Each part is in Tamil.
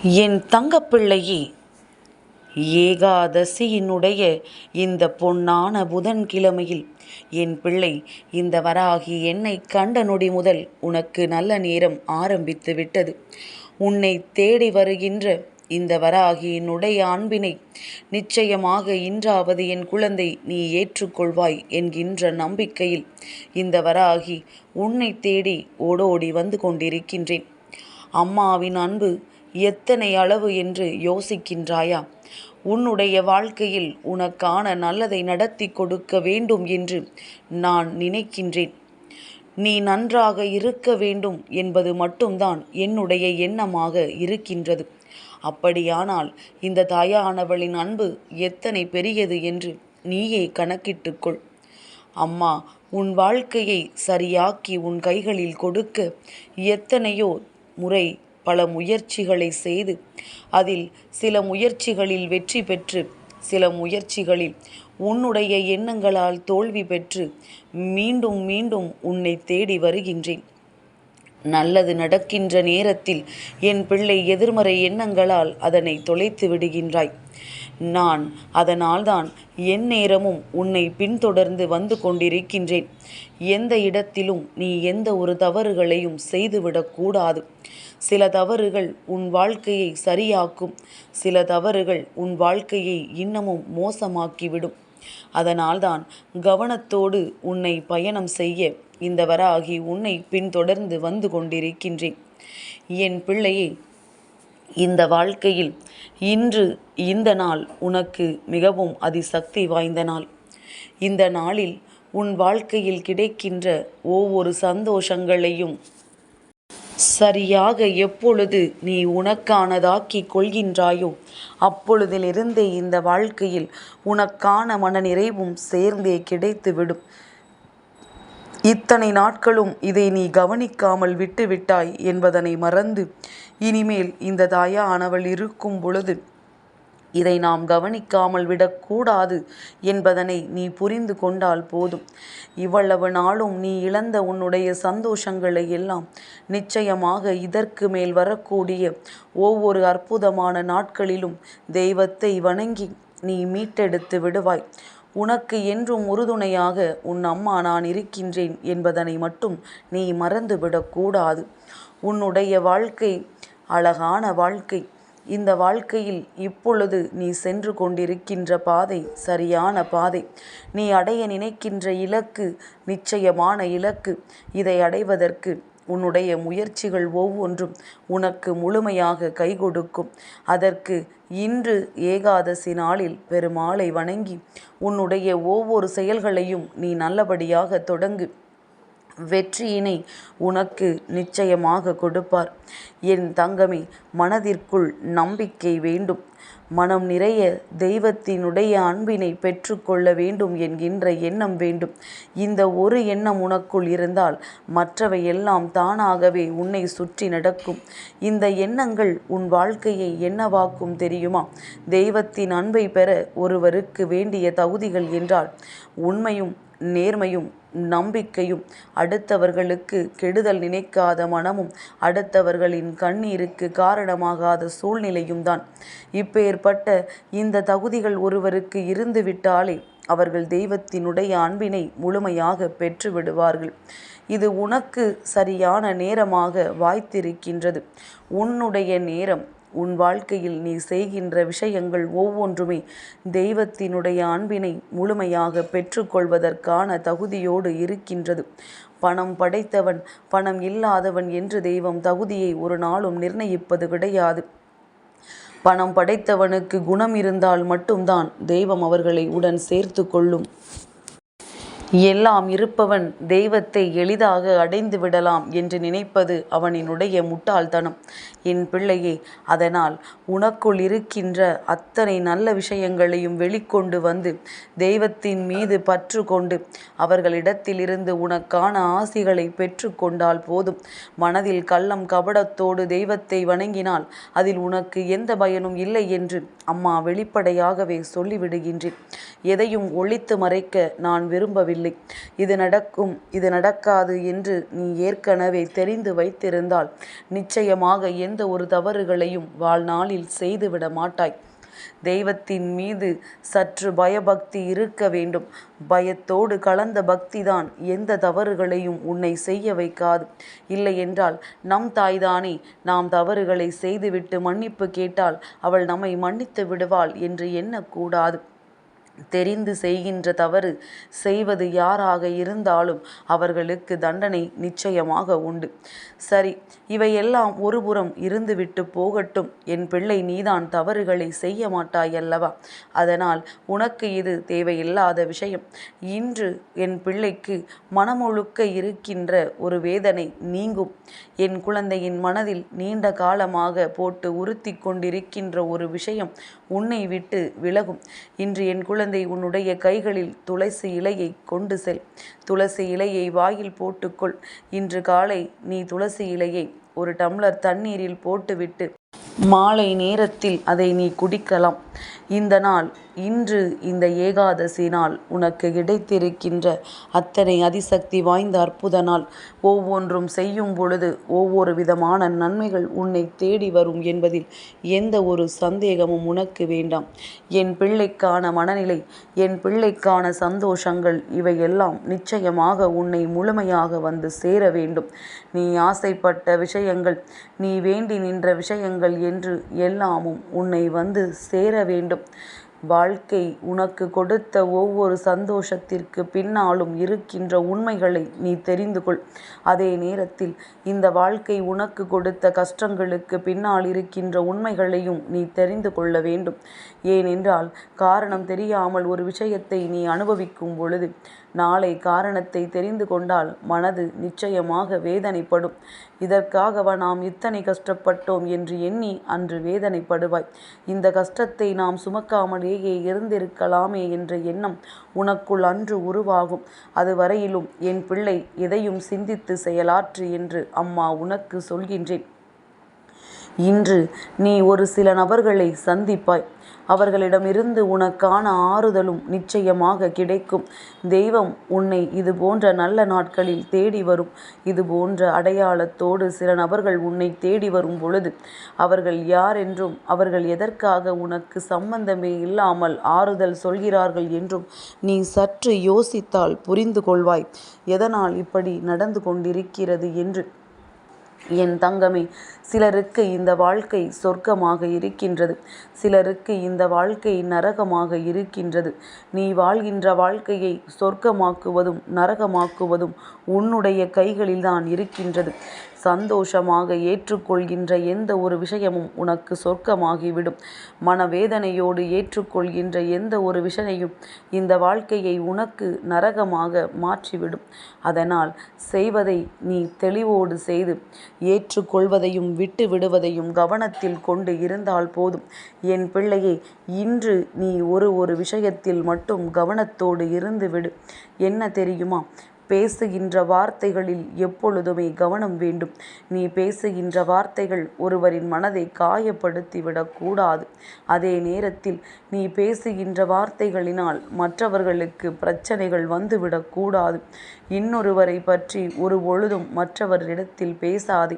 என் தங்கப்பிள்ளையே, ஏகாதசியினுடைய இந்த பொன்னான புதன்கிழமையில் என் பிள்ளை, இந்த வராகி என்னை கண்ட நொடி முதல் உனக்கு நல்ல நேரம் ஆரம்பித்து விட்டது. உன்னை தேடி வருகின்ற இந்த வராகியினுடைய அன்பினை நிச்சயமாக இன்றாவது என் குழந்தை நீ ஏற்றுக்கொள்வாய் என்கின்ற நம்பிக்கையில் இந்த வராகி உன்னை தேடி ஓடோடி வந்து கொண்டிருக்கின்றேன். அம்மாவின் அன்பு எத்தனை அளவு என்று யோசிக்கின்றாயா? உன்னுடைய வாழ்க்கையில் உனக்கான நல்லதை நடத்தி கொடுக்க வேண்டும் என்று நான் நினைக்கின்றேன். நீ நன்றாக இருக்க வேண்டும் என்பது மட்டும்தான் என்னுடைய எண்ணமாக இருக்கின்றது. அப்படியானால் இந்த தாயானவளின் அன்பு எத்தனை பெரியது என்று நீயே கணக்கிட்டுக்கொள். அம்மா உன் வாழ்க்கையை சரியாக்கி உன் கைகளில் கொடுக்க எத்தனையோ முறை பல முயற்சிகளை செய்து அதில் சில முயற்சிகளில் வெற்றி பெற்று சில முயற்சிகளில் உன்னுடைய எண்ணங்களால் தோல்வி பெற்று மீண்டும் மீண்டும் உன்னை தேடி வருகின்றேன். நல்லது நடக்கின்ற நேரத்தில் என் பிள்ளை எதிர்மறை எண்ணங்களால் அதனை தொலைத்து விடுகின்றாய். நான் அதனால்தான் என் நேரமும் உன்னை பின்தொடர்ந்து வந்து கொண்டிருக்கின்றேன். எந்த இடத்திலும் நீ எந்த ஒரு தவறுகளையும் செய்துவிடக்கூடாது. சில தவறுகள் உன் வாழ்க்கையை சரியாக்கும், சில தவறுகள் உன் வாழ்க்கையை இன்னமும் மோசமாக்கிவிடும். அதனால்தான் கவனத்தோடு உன்னை பயணம் செய்ய இந்த வராகி உன்னை பின்தொடர்ந்து வந்து கொண்டிருக்கின்றேன். என் பிள்ளையே, இந்த வாழ்க்கையில் இன்று இந்த நாள் உனக்கு மிகவும் அதிசக்தி வாய்ந்த நாள். இந்த நாளில் உன் வாழ்க்கையில் கிடைக்கின்ற ஒவ்வொரு சந்தோஷங்களையும் சரியாக எப்பொழுது நீ உனக்கானதாக்கி கொள்கின்றாயோ அப்பொழுதிலிருந்தே இந்த வாழ்க்கையில் உனக்கான மனநிறைவும் சேர்ந்தே கிடைத்துவிடும். இத்தனை நாட்களும் இதை நீ கவனிக்காமல் விட்டுவிட்டாய் என்பதனை மறந்து இனிமேல் இந்த தாயானவள் இருக்கும் பொழுது இதை நாம் கவனிக்காமல் விடக்கூடாது என்பதனை நீ புரிந்து கொண்டால் போதும். இவ்வளவு நாளும் நீ இழந்த உன்னுடைய சந்தோஷங்களை எல்லாம் நிச்சயமாக இதற்கு மேல் வரக்கூடிய ஒவ்வொரு அற்புதமான நாட்களிலும் தெய்வத்தை வணங்கி நீ மீட்டெடுத்து விடுவாய். உனக்கு என்றும் உறுதுணையாக உன் அம்மா நான் இருக்கின்றேன் என்பதனை மட்டும் நீ மறந்துவிடக்கூடாது. உன்னுடைய வாழ்க்கை அழகான வாழ்க்கை. இந்த வாழ்க்கையில் இப்பொழுது நீ சென்று கொண்டிருக்கின்ற பாதை சரியான பாதை. நீ அடைய நினைக்கின்ற இலக்கு நிச்சயமான இலக்கு. இதை அடைவதற்கு உன்னுடைய முயற்சிகள் ஒவ்வொன்றும் உனக்கு முழுமையாக கை கொடுக்கும். அதற்கு இன்று ஏகாதசி நாளில் பெருமாளை வணங்கி உன்னுடைய ஒவ்வொரு செயல்களையும் நீ நல்லபடியாக தொடங்கு. வெற்றியினை உனக்கு நிச்சயமாக கொடுப்பார். என் தங்கமே, மனதிற்குள் நம்பிக்கை வேண்டும். மனம் நிறைய தெய்வத்தினுடைய அன்பினை பெற்றுக்கொள்ள வேண்டும் என்கின்ற எண்ணம் வேண்டும். இந்த ஒரு எண்ணம் உனக்குள் இருந்தால் மற்றவை எல்லாம் தானாகவே உன்னை சுற்றி நடக்கும். இந்த எண்ணங்கள் உன் வாழ்க்கையை என்னவாக்கும் தெரியுமா? தெய்வத்தின் அன்பை பெற ஒருவருக்கு வேண்டிய தகுதிகள் என்றால் உண்மையும் நேர்மையும் நம்பிக்கையும், அடுத்தவர்களுக்கு கெடுதல் நினைக்காத மனமும், அடுத்தவர்களின் கண்ணீருக்கு காரணமாகாத சூழ்நிலையும் தான். இப்பேற்பட்ட இந்த தகுதிகள் ஒருவருக்கு இருந்துவிட்டாலே அவர்கள் தெய்வத்தினுடைய அன்பினை முழுமையாக பெற்று விடுவார்கள். இது உனக்கு சரியான நேரமாக வாய்த்திருக்கின்றது. உன்னுடைய நேரம். உன் வாழ்க்கையில் நீ செய்கின்ற விஷயங்கள் ஒவ்வொன்றுமே தெய்வத்தினுடைய அன்பினை முழுமையாக பெற்றுக்கொள்வதற்கான தகுதியோடு இருக்கின்றது. பணம் படைத்தவன் பணம் இல்லாதவன் என்று தெய்வம் தகுதியை ஒரு நாளும் நிர்ணயிப்பது கிடையாது. பணம் படைத்தவனுக்கு குணம் இருந்தால் மட்டும்தான் தெய்வம் அவர்களை உடன் சேர்த்து கொள்ளும். எல்லாம் இருப்பவன் தெய்வத்தை எளிதாக அடைந்து விடலாம் என்று நினைப்பது அவனினுடைய முட்டாள்தனம். என் பிள்ளையே, அதனால் உனக்குள் இருக்கின்ற அத்தனை நல்ல விஷயங்களையும் வெளிக்கொண்டு வந்து தெய்வத்தின் மீது பற்று கொண்டு அவர்களிடத்திலிருந்து உனக்கான ஆசிகளை பெற்று கொண்டால் போதும். மனதில் கள்ளம் கபடத்தோடு தெய்வத்தை வணங்கினால் அதில் உனக்கு எந்த பயனும் இல்லை என்று அம்மா வெளிப்படையாகவே சொல்லிவிடுகின்றேன். எதையும் ஒளித்து மறைக்க நான் விரும்பவில்லை. இது நடக்கும், இது நடக்காது என்று நீ ஏற்கனவே தெரிந்து வைத்திருந்தால் நிச்சயமாக எந்த ஒரு தவறுகளையும் வாழ்நாளில் செய்துவிட மாட்டாய். தெய்வத்தின் மீது சற்று பயபக்தி இருக்க வேண்டும். பயத்தோடு கலந்த பக்திதான் எந்த தவறுகளையும் உன்னை செய்ய வைக்காது. இல்லையென்றால் நம் தாய்தானே, நாம் தவறுகளை செய்துவிட்டு மன்னிப்பு கேட்டால் அவள் நம்மை மன்னித்து விடுவாள் என்று எண்ணக்கூடாது. தெரிந்து செய்கின்ற தவறு செய்வது யாராக இருந்தாலும் அவர்களுக்கு தண்டனை நிச்சயமாக உண்டு. சரி, இவையெல்லாம் ஒருபுறம் இருந்துவிட்டு போகட்டும். என் பிள்ளை, நீதான் தவறுகளை செய்ய மாட்டாய் அல்லவா? அதனால் உனக்கு இது தேவையில்லாத விஷயம். இன்று என் பிள்ளைக்கு மனமுழுக்க இருக்கின்ற ஒரு வேதனை நீங்கும். என் குழந்தையின் மனதில் நீண்ட காலமாக போட்டு உறுத்தி கொண்டிருக்கின்ற ஒரு விஷயம் உன்னை விட்டு விலகும். இன்று என் குழந்தை, உன்னுடைய கைகளில் துளசி இலையை கொண்டு செல். துளசி இலையை வாயில் போட்டுக்கொள். இன்று காலை நீ துளசி இலையை ஒரு டம்ளர் தண்ணீரில் போட்டுவிட்டு மாலை நேரத்தில் அதை நீ குடிக்கலாம். இந்த நாள், இன்று இந்த ஏகாதசி நாள் உனக்கு கிடைத்திருக்கின்ற அத்தனை அதிசக்தி வாய்ந்த அற்புத நாள். ஒவ்வொன்றும் செய்யும் பொழுது ஒவ்வொரு விதமான நன்மைகள் உன்னை தேடி வரும் என்பதில் எந்த ஒரு சந்தேகமும் உனக்கு வேண்டாம். என் பிள்ளைக்கான மனநிலை, என் பிள்ளைக்கான சந்தோஷங்கள் இவையெல்லாம் நிச்சயமாக உன்னை முழுமையாக வந்து சேர வேண்டும். நீ ஆசைப்பட்ட விஷயங்கள், நீ வேண்டி நின்ற விஷயங்கள் என்று எல்லாமும் உன்னை வந்து சேர வேண்டும். வாழ்க்கை உனக்கு கொடுத்த ஒவ்வொரு சந்தோஷத்திற்கு பின்னாலும் இருக்கின்ற உண்மைகளை நீ தெரிந்து கொள். அதே நேரத்தில் இந்த வாழ்க்கை உனக்கு கொடுத்த கஷ்டங்களுக்கு பின்னால் இருக்கின்ற உண்மைகளையும் நீ தெரிந்து கொள்ள வேண்டும். ஏனென்றால் காரணம் தெரியாமல் ஒரு விஷயத்தை நீ அனுபவிக்கும் பொழுது நாளை காரணத்தை தெரிந்து கொண்டால் மனது நிச்சயமாக வேதனைப்படும். இதற்காகவா நாம் இத்தனை கஷ்டப்பட்டோம் என்று எண்ணி அன்று வேதனைப்படுவாய். இந்த கஷ்டத்தை நாம் சுமக்காமலேயே இருந்திருக்கலாமே என்ற எண்ணம் உனக்குள் அன்று உருவாகும். அதுவரையிலும் என் பிள்ளை, எதையும் சிந்தித்து செயலாற்று என்று அம்மா உனக்கு சொல்கின்றேன். இன்று நீ ஒரு சில நபர்களை சந்திப்பாய். அவர்களிடமிருந்து உனக்கான ஆறுதலும் நிச்சயமாக கிடைக்கும். தெய்வம் உன்னை இது போன்ற நல்ல நாட்களில் தேடி வரும். இது போன்ற அடையாளத்தோடு சில நபர்கள் உன்னை தேடி வரும் பொழுது அவர்கள் யார் என்றும் அவர்கள் எதற்காக உனக்கு சம்பந்தமே இல்லாமல் ஆறுதல் சொல்கிறார்கள் என்றும் நீ சற்று யோசித்தால் புரிந்து கொள்வாய் எதனால் இப்படி நடந்து கொண்டிருக்கிறது என்று. என் தங்கமே, சிலருக்கு இந்த வாழ்க்கை சொர்க்கமாக இருக்கின்றது, சிலருக்கு இந்த வாழ்க்கை நரகமாக இருக்கின்றது. நீ வாழ்கின்ற வாழ்க்கையை சொர்க்கமாக்குவதும் நரகமாக்குவதும் உன்னுடைய கைகளில்தான் இருக்கின்றது. சந்தோஷமாக ஏற்றுக்கொள்கின்ற எந்த ஒரு விஷயமும் உனக்கு சொர்க்கமாகிவிடும். மனவேதனையோடு ஏற்றுக்கொள்கின்ற எந்த ஒரு விஷயமும் இந்த வாழ்க்கையை உனக்கு நரகமாக மாற்றிவிடும். அதனால் செய்வதை நீ தெளிவோடு செய்து ஏற்றுக்கொள்வதையும் விட்டு விடுவதையும் கவனத்தில் கொண்டு இருந்தால் போதும். என் பிள்ளையே, இன்று நீ ஒரு விஷயத்தில் மட்டும் கவனத்தோடு இருந்து விடு. என்ன தெரியுமா? பேசுகின்ற வார்த்தைகளில் எப்பொழுதுமே கவனம் வேண்டும். நீ பேசுகின்ற வார்த்தைகள் ஒருவரின் மனதை காயப்படுத்திவிடக்கூடாது. அதே நேரத்தில் நீ பேசுகின்ற வார்த்தைகளினால் மற்றவர்களுக்கு பிரச்சனைகள் வந்துவிடக்கூடாது. இன்னொருவரை பற்றி ஒரு பொழுதும் மற்றவரிடத்தில் பேசாதே.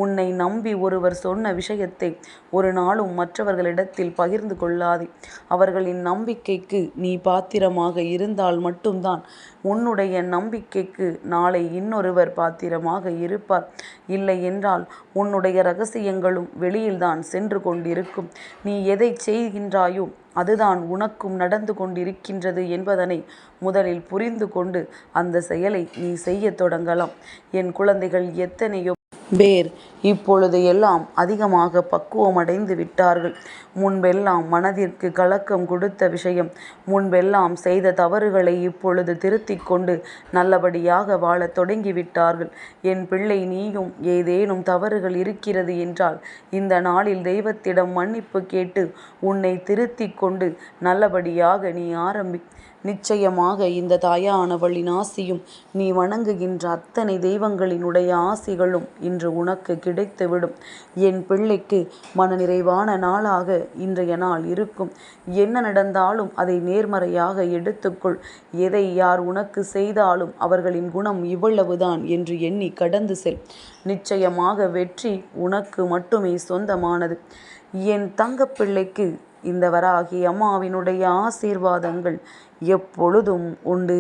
உன்னை நம்பி ஒருவர் சொன்ன விஷயத்தை ஒரு நாளும் மற்றவர்களிடத்தில் பகிர்ந்து கொள்ளாதே. அவர்களின் நம்பிக்கைக்கு நீ பாத்திரமாக இருந்தால் மட்டும்தான் உன்னுடைய நம்பிக்கைக்கு நாளை இன்னொருவர் பாத்திரமாக இருப்பார். இல்லை என்றால் உன்னுடைய இரகசியங்களும் வெளியில்தான் சென்று கொண்டிருக்கும். நீ எதை செய்கின்றாயோ அதுதான் உனக்கும் நடந்து கொண்டிருக்கின்றது என்பதனை முதலில் புரிந்து கொண்டு அந்த செயலை நீ செய்ய தொடங்கலாம். என் குழந்தைகள் எத்தனையோ பேர் இப்பொழுது எல்லாம் அதிகமாக பக்குவமடைந்து விட்டார்கள். முன்பெல்லாம் மனதிற்கு கலக்கம் கொடுத்த விஷயம், முன்பெல்லாம் செய்த தவறுகளை இப்பொழுது திருத்திக் கொண்டு நல்லபடியாக வாழத் தொடங்கிவிட்டார்கள். என் பிள்ளை, நீயும் ஏதேனும் தவறுகள் இருக்கிறது என்றால் இந்த நாளில் தெய்வத்திடம் மன்னிப்பு கேட்டு உன்னை திருத்திக் கொண்டு நல்லபடியாக நீ ஆரம்பி. நிச்சயமாக இந்த தாயானவளின் ஆசியும் நீ வணங்குகின்ற அத்தனை தெய்வங்களினுடைய ஆசிகளும் இன்று உனக்கு கிடைத்துவிடும். என் பிள்ளைக்கு மனநிறைவான நாளாக இன்றைய நாள் இருக்கும். என்ன நடந்தாலும் அதை நேர்மறையாக எடுத்துக்கொள். எதை யார் உனக்கு செய்தாலும் அவர்களின் குணம் இவ்வளவுதான் என்று எண்ணி கடந்து செல். நிச்சயமாக வெற்றி உனக்கு மட்டுமே சொந்தமானது. என் தங்கப்பிள்ளைக்கு இந்த வராகி அம்மாவினுடைய ஆசீர்வாதங்கள் எப்பொழுதும் உண்டு.